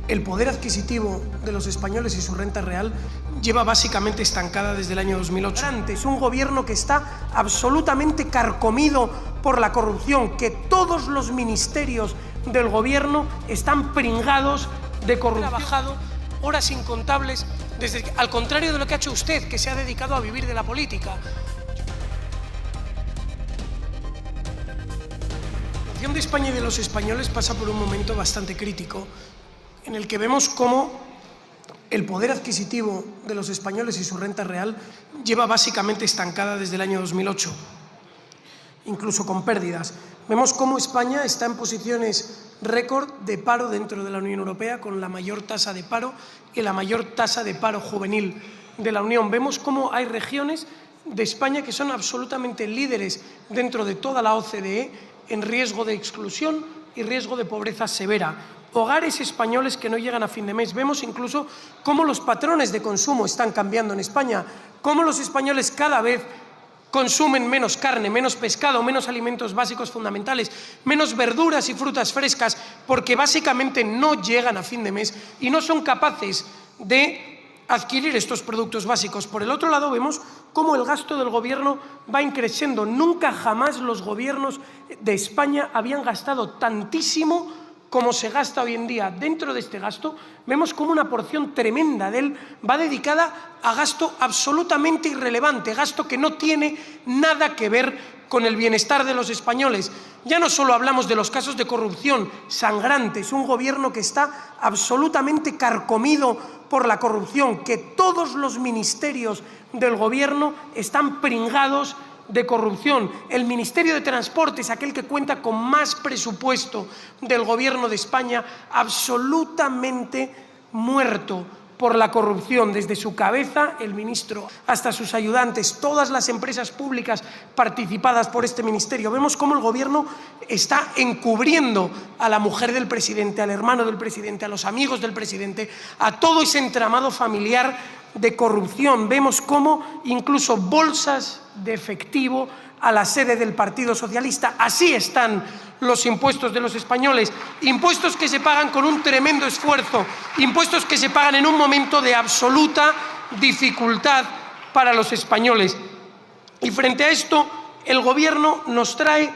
el poder adquisitivo de los españoles y su renta real lleva básicamente estancada desde el año 2008. Es un gobierno que está absolutamente carcomido por la corrupción, que todos los ministerios del gobierno están pringados de corrupción. Ha trabajado horas incontables, al contrario de lo que ha hecho usted, que se ha dedicado a vivir de la política. La situación de España y de los españoles pasa por un momento bastante crítico, en el que vemos cómo el poder adquisitivo de los españoles y su renta real lleva básicamente estancada desde el año 2008, incluso con pérdidas. Vemos cómo España está en posiciones récord de paro dentro de la Unión Europea, con la mayor tasa de paro y la mayor tasa de paro juvenil de la Unión. Vemos cómo hay regiones de España que son absolutamente líderes dentro de toda la OCDE en riesgo de exclusión y riesgo de pobreza severa. Hogares españoles que no llegan a fin de mes. Vemos incluso cómo los patrones de consumo están cambiando en España, cómo los españoles cada vez consumen menos carne, menos pescado, menos alimentos básicos fundamentales, menos verduras y frutas frescas, porque básicamente no llegan a fin de mes y no son capaces de adquirir estos productos básicos. Por el otro lado, vemos cómo el gasto del gobierno va increciendo. Nunca jamás los gobiernos de España habían gastado tantísimo como se gasta hoy en día. Dentro de este gasto vemos como una porción tremenda de él va dedicada a gasto absolutamente irrelevante, gasto que no tiene nada que ver con el bienestar de los españoles. Ya no solo hablamos de los casos de corrupción sangrantes, un gobierno que está absolutamente carcomido por la corrupción, que todos los ministerios del gobierno están pringados de corrupción. El Ministerio de Transportes, aquel que cuenta con más presupuesto del Gobierno de España, absolutamente muerto por la corrupción, desde su cabeza, el ministro, hasta sus ayudantes, todas las empresas públicas participadas por este ministerio. Vemos cómo el gobierno está encubriendo a la mujer del presidente, al hermano del presidente, a los amigos del presidente, a todo ese entramado familiar de corrupción. Vemos cómo incluso bolsas de efectivo a la sede del Partido Socialista. Así están los impuestos de los españoles, impuestos que se pagan con un tremendo esfuerzo, impuestos que se pagan en un momento de absoluta dificultad para los españoles. Y frente a esto, el gobierno nos trae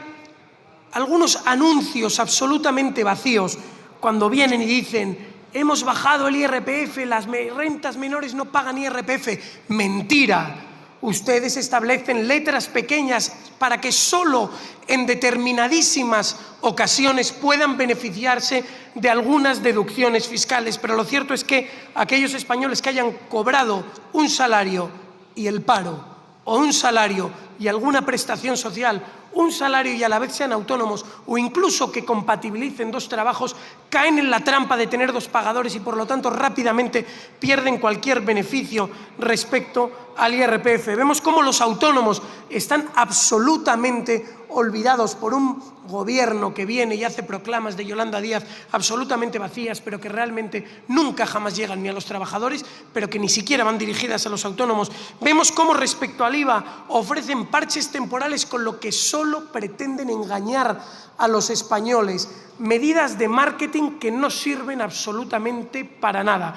algunos anuncios absolutamente vacíos, cuando vienen y dicen: hemos bajado el IRPF, las rentas menores no pagan IRPF. Mentira. Ustedes establecen letras pequeñas para que solo en determinadísimas ocasiones puedan beneficiarse de algunas deducciones fiscales. Pero lo cierto es que aquellos españoles que hayan cobrado un salario y el paro, o un salario y alguna prestación social, un salario y a la vez sean autónomos, o incluso que compatibilicen dos trabajos, caen en la trampa de tener dos pagadores y por lo tanto rápidamente pierden cualquier beneficio respecto al IRPF. Vemos cómo los autónomos están absolutamente olvidados por un gobierno que viene y hace proclamas de Yolanda Díaz absolutamente vacías, pero que realmente nunca jamás llegan ni a los trabajadores, pero que ni siquiera van dirigidas a los autónomos. Vemos cómo respecto al IVA ofrecen parches temporales con lo que solo pretenden engañar a los españoles, medidas de marketing que no sirven absolutamente para nada.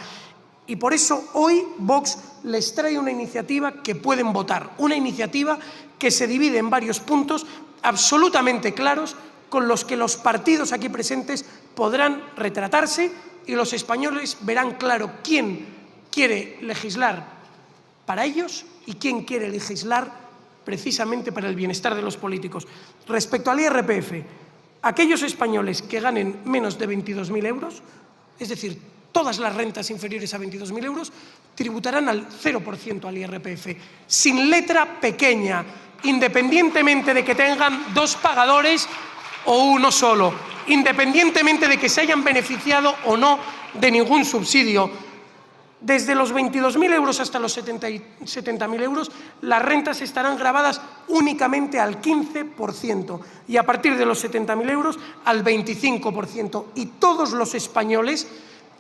Y por eso hoy Vox les trae una iniciativa que pueden votar, una iniciativa que se divide en varios puntos absolutamente claros, con los que los partidos aquí presentes podrán retratarse y los españoles verán claro quién quiere legislar para ellos y quién quiere legislar precisamente para el bienestar de los políticos. Respecto al IRPF, aquellos españoles que ganen menos de 22.000 euros, es decir, todas las rentas inferiores a 22.000 euros, tributarán al 0% al IRPF, sin letra pequeña, independientemente de que tengan dos pagadores o uno solo, independientemente de que se hayan beneficiado o no de ningún subsidio. Desde los 22.000 euros hasta los 70.000 euros, las rentas estarán gravadas únicamente al 15% y a partir de los 70.000 euros al 25%. Y todos los españoles,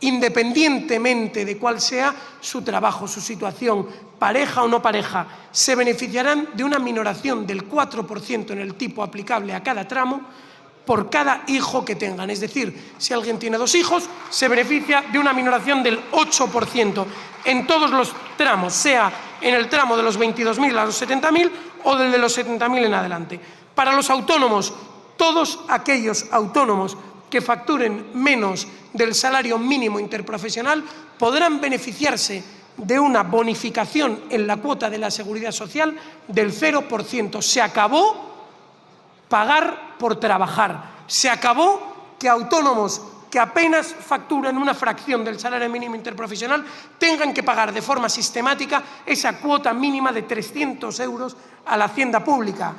independientemente de cuál sea su trabajo, su situación, pareja o no pareja, se beneficiarán de una minoración del 4% en el tipo aplicable a cada tramo por cada hijo que tengan. Es decir, si alguien tiene 2 hijos, se beneficia de una minoración del 8% en todos los tramos, sea en el tramo de los 22.000 a los 70.000 o del de los 70.000 en adelante. Para los autónomos, todos aquellos autónomos que facturen menos del salario mínimo interprofesional podrán beneficiarse de una bonificación en la cuota de la Seguridad Social del 0%. Se acabó pagar por trabajar. Se acabó que autónomos que apenas facturan una fracción del salario mínimo interprofesional tengan que pagar de forma sistemática esa cuota mínima de 300 euros a la hacienda pública,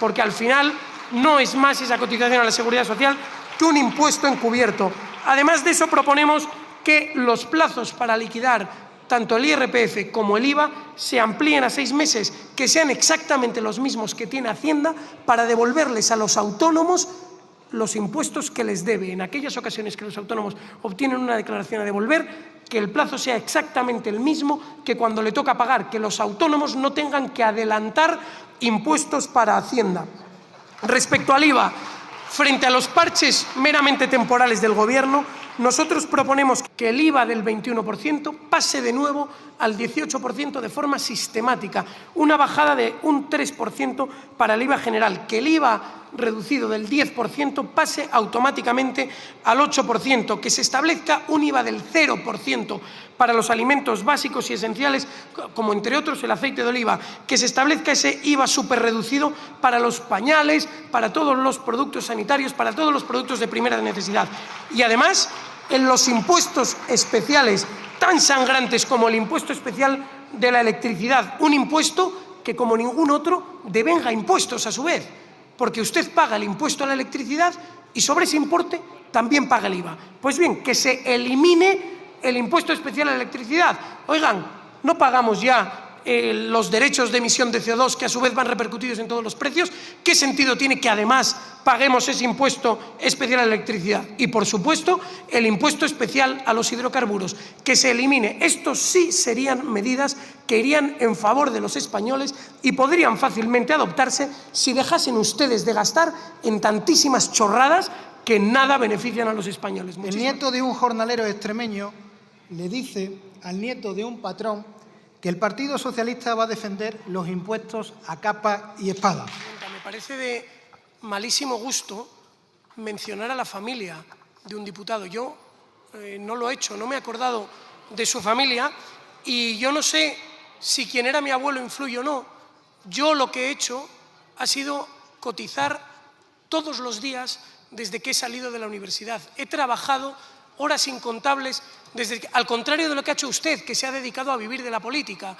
porque al final no es más esa cotización a la Seguridad Social que un impuesto encubierto. Además de eso, proponemos que los plazos para liquidar tanto el IRPF como el IVA se amplíen a 6 meses, que sean exactamente los mismos que tiene Hacienda, para devolverles a los autónomos los impuestos que les debe. En aquellas ocasiones que los autónomos obtienen una declaración a devolver, que el plazo sea exactamente el mismo que cuando le toca pagar, que los autónomos no tengan que adelantar impuestos para Hacienda. Respecto al IVA, frente a los parches meramente temporales del Gobierno, nosotros proponemos que el IVA del 21% pase de nuevo al 18% de forma sistemática, una bajada de un 3% para el IVA general, que el IVA reducido del 10% pase automáticamente al 8%, que se establezca un IVA del 0% para los alimentos básicos y esenciales, como entre otros el aceite de oliva, que se establezca ese IVA superreducido para los pañales, para todos los productos sanitarios, para todos los productos de primera necesidad. Y además, en los impuestos especiales tan sangrantes como el impuesto especial de la electricidad, un impuesto que como ningún otro devenga impuestos a su vez, porque usted paga el impuesto a la electricidad y sobre ese importe también paga el IVA. Pues bien, que se elimine el impuesto especial a la electricidad. Oigan, no pagamos ya los derechos de emisión de CO2 que a su vez van repercutidos en todos los precios. ¿Qué sentido tiene que además paguemos ese impuesto especial a la electricidad? Y por supuesto el impuesto especial a los hidrocarburos, que se elimine. Estos sí serían medidas que irían en favor de los españoles y podrían fácilmente adoptarse si dejasen ustedes de gastar en tantísimas chorradas que nada benefician a los españoles. El nieto de un jornalero extremeño le dice al nieto de un patrón que el Partido Socialista va a defender los impuestos a capa y espada. Me parece de malísimo gusto mencionar a la familia de un diputado. Yo no lo he hecho, no me he acordado de su familia y yo no sé si quien era mi abuelo influye o no. Yo lo que he hecho ha sido cotizar todos los días desde que he salido de la universidad. He trabajado horas incontables, al contrario de lo que ha hecho usted, que se ha dedicado a vivir de la política.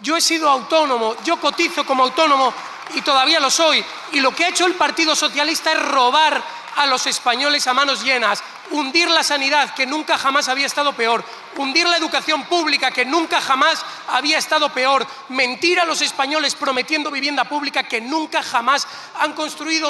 Yo he sido autónomo, yo cotizo como autónomo y todavía lo soy. Y lo que ha hecho el Partido Socialista es robar a los españoles a manos llenas, hundir la sanidad, que nunca jamás había estado peor, hundir la educación pública, que nunca jamás había estado peor, mentir a los españoles prometiendo vivienda pública, que nunca jamás han construido